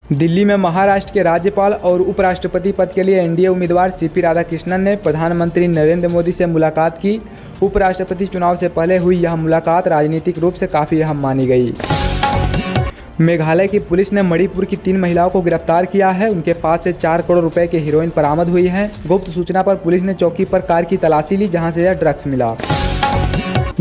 दिल्ली में महाराष्ट्र के राज्यपाल और उपराष्ट्रपति पद के लिए एनडीए उम्मीदवार सीपी राधाकृष्णन ने प्रधानमंत्री नरेंद्र मोदी से मुलाकात की। उपराष्ट्रपति चुनाव से पहले हुई यह मुलाकात राजनीतिक रूप से काफ़ी अहम मानी गई। मेघालय की पुलिस ने मणिपुर की 3 महिलाओं को गिरफ्तार किया है। उनके पास से 4 करोड़ रुपए के हेरोइन बरामद हुई है। गुप्त सूचना पर पुलिस ने चौकी पर कार की तलाशी ली, जहां से यह ड्रग्स मिला।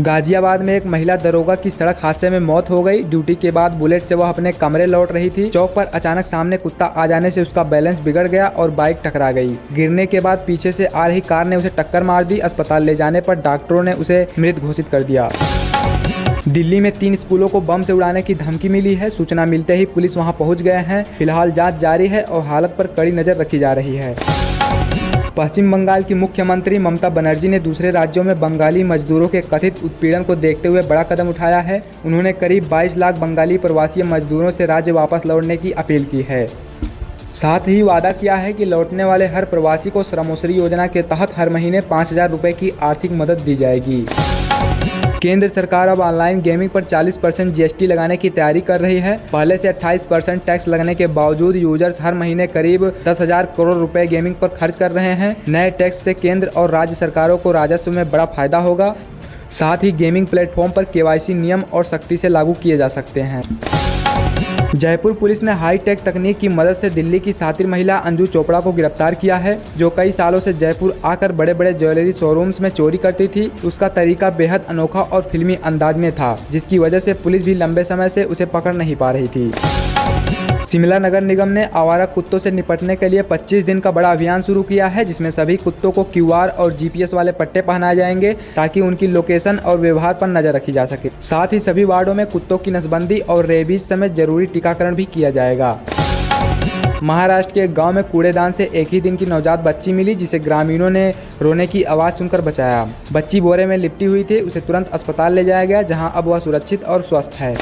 गाजियाबाद में एक महिला दरोगा की सड़क हादसे में मौत हो गई। ड्यूटी के बाद बुलेट से वह अपने कमरे लौट रही थी। चौक पर अचानक सामने कुत्ता आ जाने से उसका बैलेंस बिगड़ गया और बाइक टकरा गई। गिरने के बाद पीछे से आ रही कार ने उसे टक्कर मार दी। अस्पताल ले जाने पर डॉक्टरों ने उसे मृत घोषित कर दिया। दिल्ली में 3 स्कूलों को बम से उड़ाने की धमकी मिली है। सूचना मिलते ही पुलिस वहां पहुंच गए हैं। फिलहाल जांच जारी है और हालत पर कड़ी नजर रखी जा रही है। पश्चिम बंगाल की मुख्यमंत्री ममता बनर्जी ने दूसरे राज्यों में बंगाली मजदूरों के कथित उत्पीड़न को देखते हुए बड़ा कदम उठाया है। उन्होंने करीब 22 लाख बंगाली प्रवासी मजदूरों से राज्य वापस लौटने की अपील की है। साथ ही वादा किया है कि लौटने वाले हर प्रवासी को श्रमोश्री योजना के तहत हर महीने 5,000 रुपये की आर्थिक मदद दी जाएगी। केंद्र सरकार अब ऑनलाइन गेमिंग पर 40% जीएसटी लगाने की तैयारी कर रही है। पहले से 28% टैक्स लगने के बावजूद यूजर्स हर महीने करीब 10,000 करोड़ रुपए गेमिंग पर खर्च कर रहे हैं। नए टैक्स से केंद्र और राज्य सरकारों को राजस्व में बड़ा फायदा होगा। साथ ही गेमिंग प्लेटफॉर्म पर केवाईसी नियम और सख्ती से लागू किए जा सकते हैं। जयपुर पुलिस ने हाईटेक तकनीक की मदद से दिल्ली की शातिर महिला अंजू चोपड़ा को गिरफ्तार किया है, जो कई सालों से जयपुर आकर बड़े बड़े ज्वेलरी शोरूम्स में चोरी करती थी। उसका तरीका बेहद अनोखा और फिल्मी अंदाज में था, जिसकी वजह से पुलिस भी लंबे समय से उसे पकड़ नहीं पा रही थी। शिमला नगर निगम ने आवारा कुत्तों से निपटने के लिए 25 दिन का बड़ा अभियान शुरू किया है, जिसमें सभी कुत्तों को क्यूआर और जीपीएस वाले पट्टे पहनाए जाएंगे, ताकि उनकी लोकेशन और व्यवहार पर नजर रखी जा सके। साथ ही सभी वार्डों में कुत्तों की नसबंदी और रेबीज समेत जरूरी टीकाकरण भी किया जाएगा। महाराष्ट्र के एक गांव में कूड़ेदान से एक ही दिन की नवजात बच्ची मिली, जिसे ग्रामीणों ने रोने की आवाज़ सुनकर बचाया। बच्ची बोरे में लिपटी हुई थी। उसे तुरंत अस्पताल ले जाया गया, जहां अब वह सुरक्षित और स्वस्थ है।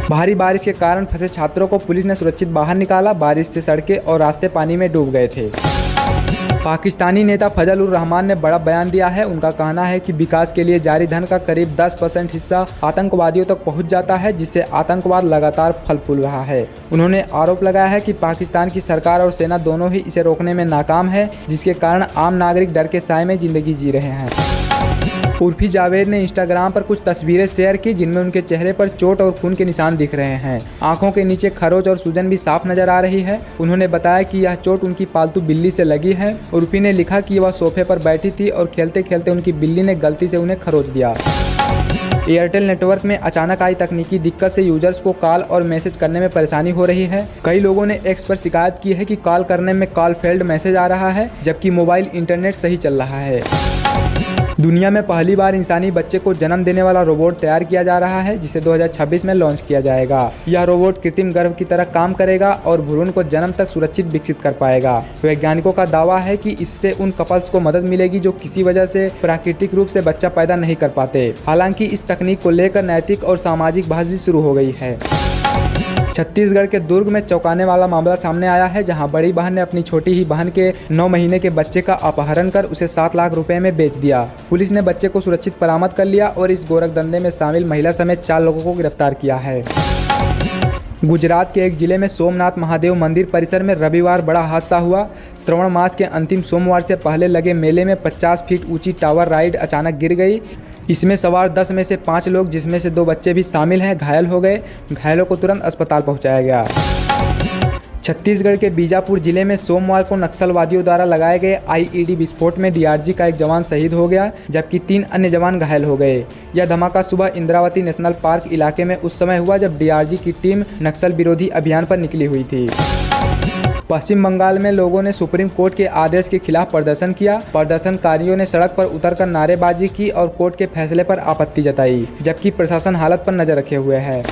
भारी बारिश के कारण फंसे छात्रों को पुलिस ने सुरक्षित बाहर निकाला। बारिश से सड़कें और रास्ते पानी में डूब गए थे। पाकिस्तानी नेता फजल उर रहमान ने बड़ा बयान दिया है। उनका कहना है कि विकास के लिए जारी धन का करीब 10% हिस्सा आतंकवादियों तक पहुंच जाता है, जिससे आतंकवाद लगातार फल फूल रहा है। उन्होंने आरोप लगाया है कि पाकिस्तान की सरकार और सेना दोनों ही इसे रोकने में नाकाम है, जिसके कारण आम नागरिक डर के साए में जिंदगी जी रहे हैं। उर्फी जावेद ने इंस्टाग्राम पर कुछ तस्वीरें शेयर की, जिनमें उनके चेहरे पर चोट और खून के निशान दिख रहे हैं। आंखों के नीचे खरोच और सूजन भी साफ नजर आ रही है। उन्होंने बताया कि यह चोट उनकी पालतू बिल्ली से लगी है। उर्फी ने लिखा कि वह सोफे पर बैठी थी और खेलते खेलते उनकी बिल्ली ने गलती से उन्हें खरोच दिया। एयरटेल नेटवर्क में अचानक आई तकनीकी दिक्कत से यूजर्स को कॉल और मैसेज करने में परेशानी हो रही है। कई लोगों ने एक्स पर शिकायत की है कि कॉल करने में कॉल फेल्ड मैसेज आ रहा है, जबकि मोबाइल इंटरनेट सही चल रहा है। दुनिया में पहली बार इंसानी बच्चे को जन्म देने वाला रोबोट तैयार किया जा रहा है, जिसे 2026 में लॉन्च किया जाएगा। यह रोबोट कृत्रिम गर्भ की तरह काम करेगा और भ्रूण को जन्म तक सुरक्षित विकसित कर पाएगा। वैज्ञानिकों का दावा है कि इससे उन कपल्स को मदद मिलेगी जो किसी वजह से प्राकृतिक रूप से बच्चा पैदा नहीं कर पाते। हालांकि इस तकनीक को लेकर नैतिक और सामाजिक बहस भी शुरू हो गई है। छत्तीसगढ़ के दुर्ग में चौंकाने वाला मामला सामने आया है, जहां बड़ी बहन ने अपनी छोटी ही बहन के 9 महीने के बच्चे का अपहरण कर उसे 7 लाख रुपए में बेच दिया। पुलिस ने बच्चे को सुरक्षित बरामद कर लिया और इस गोरखधंधे में शामिल महिला समेत 4 लोगों को गिरफ्तार किया है। गुजरात के एक जिले में सोमनाथ महादेव मंदिर परिसर में रविवार बड़ा हादसा हुआ। श्रावण मास के अंतिम सोमवार से पहले लगे मेले में 50 फीट ऊंची टावर राइड अचानक गिर गई। इसमें सवार 10 में से 5 लोग, जिसमें से 2 बच्चे भी शामिल हैं, घायल हो गए। घायलों को तुरंत अस्पताल पहुंचाया गया। छत्तीसगढ़ के बीजापुर जिले में सोमवार को नक्सलवादियों द्वारा लगाए गए आईईडी विस्फोट में डीआरजी का एक जवान शहीद हो गया, जबकि 3 अन्य जवान घायल हो गए। यह धमाका सुबह इंद्रावती नेशनल पार्क इलाके में उस समय हुआ जब डीआरजी की टीम नक्सल विरोधी अभियान पर निकली हुई थी। पश्चिम बंगाल में लोगों ने सुप्रीम कोर्ट के आदेश के खिलाफ प्रदर्शन किया। प्रदर्शनकारियों ने सड़क पर उतरकर नारेबाजी की और कोर्ट के फैसले पर आपत्ति जताई, जबकि प्रशासन हालत पर नजर रखे हुए है।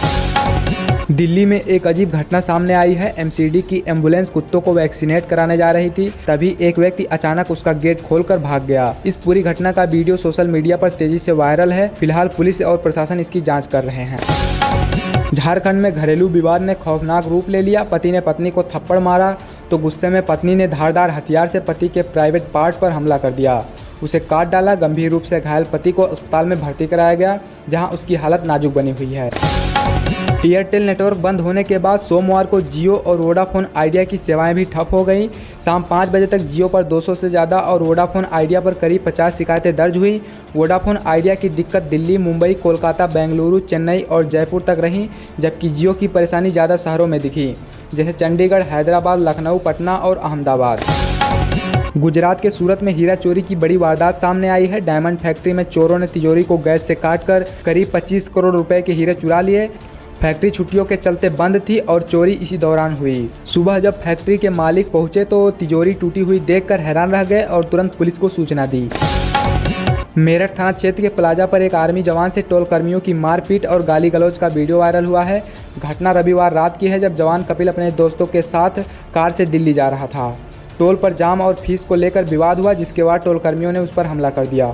दिल्ली में एक अजीब घटना सामने आई है। एमसीडी की एम्बुलेंस कुत्तों को वैक्सीनेट कराने जा रही थी, तभी एक व्यक्ति अचानक उसका गेट खोलकर भाग गया। इस पूरी घटना का वीडियो सोशल मीडिया पर तेजी से वायरल है। फिलहाल पुलिस और प्रशासन इसकी जाँच कर रहे हैं। झारखंड में घरेलू विवाद ने खौफनाक रूप ले लिया। पति ने पत्नी को थप्पड़ मारा तो गुस्से में पत्नी ने धारदार हथियार से पति के प्राइवेट पार्ट पर हमला कर दिया। उसे काट डाला। गंभीर रूप से घायल पति को अस्पताल में भर्ती कराया गया, जहां उसकी हालत नाजुक बनी हुई है। एयरटेल नेटवर्क बंद होने के बाद सोमवार को जियो और वोडाफोन आइडिया की सेवाएं भी ठप हो गईं। शाम 5 बजे तक जियो पर 200 से ज़्यादा और वोडाफोन आइडिया पर करीब 50 शिकायतें दर्ज हुई। वोडाफोन आइडिया की दिक्कत दिल्ली, मुंबई, कोलकाता, बेंगलुरु, चेन्नई और जयपुर तक रही, जबकि जियो की परेशानी ज़्यादा शहरों में दिखी, जैसे चंडीगढ़, हैदराबाद, लखनऊ, पटना और अहमदाबाद। गुजरात के सूरत में हीरा चोरी की बड़ी वारदात सामने आई है। डायमंड फैक्ट्री में चोरों ने तिजोरी को गैस से काटकर करीब 25 करोड़ रुपए के हीरे चुरा लिए। फैक्ट्री छुट्टियों के चलते बंद थी और चोरी इसी दौरान हुई। सुबह जब फैक्ट्री के मालिक पहुंचे तो तिजोरी टूटी हुई देखकर हैरान रह गए और तुरंत पुलिस को सूचना दी। मेरठ थाना क्षेत्र के प्लाजा पर एक आर्मी जवान से टोल कर्मियों की मारपीट और गाली गलौज का वीडियो वायरल हुआ है। घटना रविवार रात की है, जब जवान कपिल अपने दोस्तों के साथ कार से दिल्ली जा रहा था। टोल पर जाम और फीस को लेकर विवाद हुआ, जिसके बाद टोल कर्मियों ने उस पर हमला कर दिया।